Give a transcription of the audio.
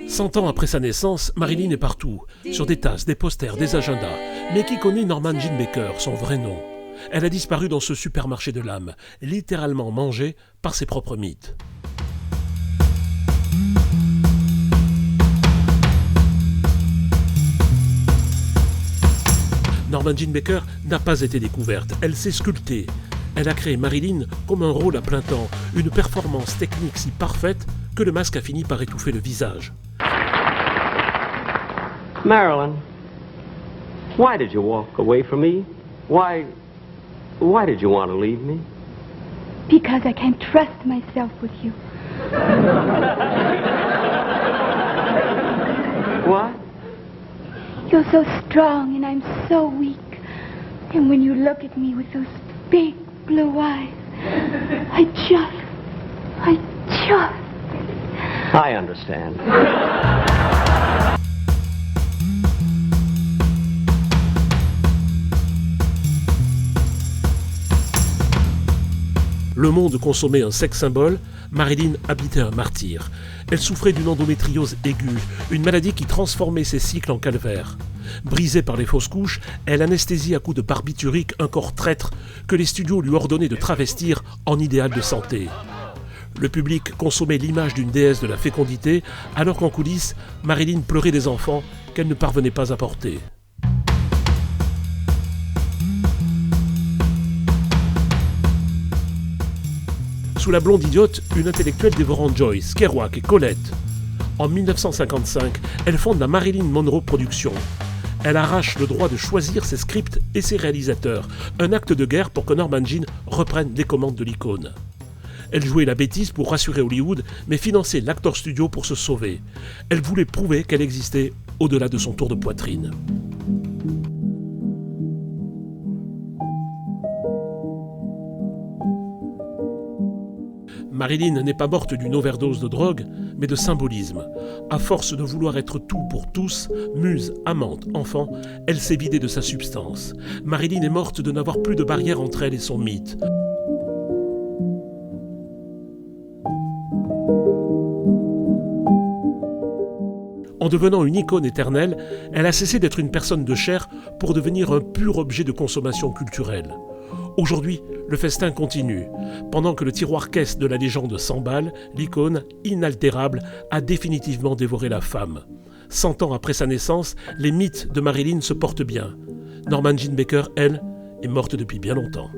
100 ans après sa naissance, Marilyn est partout, sur des tasses, des posters, des agendas. Mais qui connaît Norman Jean Baker, son vrai nom? Elle a disparu dans ce supermarché de l'âme, littéralement mangée par ses propres mythes. Norman Jean Baker n'a pas été découverte, elle s'est sculptée. Elle a créé Marilyn comme un rôle à plein temps, une performance technique si parfaite que le masque a fini par étouffer le visage. Marilyn, why did you walk away from me? Why did you want to leave me? Because I can't trust myself with you. What? You're so strong and I'm so weak. And when you look at me with those big blue eyes, I understand. Le monde consommait un sex symbole, Marilyn habitait un martyr. Elle souffrait d'une endométriose aiguë, une maladie qui transformait ses cycles en calvaire. Brisée par les fausses couches, elle anesthésie à coups de barbiturique un corps traître que les studios lui ordonnaient de travestir en idéal de santé. Le public consommait l'image d'une déesse de la fécondité, alors qu'en coulisses, Marilyn pleurait des enfants qu'elle ne parvenait pas à porter. Sous la blonde idiote, une intellectuelle dévorant Joyce, Kerouac et Colette. En 1955, elle fonde la Marilyn Monroe Productions. Elle arrache le droit de choisir ses scripts et ses réalisateurs, un acte de guerre pour que Norman Jean reprenne les commandes de l'icône. Elle jouait la bêtise pour rassurer Hollywood, mais finançait l'Actor Studio pour se sauver. Elle voulait prouver qu'elle existait au-delà de son tour de poitrine. Marilyn n'est pas morte d'une overdose de drogue, mais de symbolisme. À force de vouloir être tout pour tous, muse, amante, enfant, elle s'est vidée de sa substance. Marilyn est morte de n'avoir plus de barrière entre elle et son mythe. En devenant une icône éternelle, elle a cessé d'être une personne de chair pour devenir un pur objet de consommation culturelle. Aujourd'hui, le festin continue. Pendant que le tiroir-caisse de la légende s'emballe, l'icône, inaltérable, a définitivement dévoré la femme. 100 ans après sa naissance, les mythes de Marilyn se portent bien. Norman Jean Baker, elle, est morte depuis bien longtemps.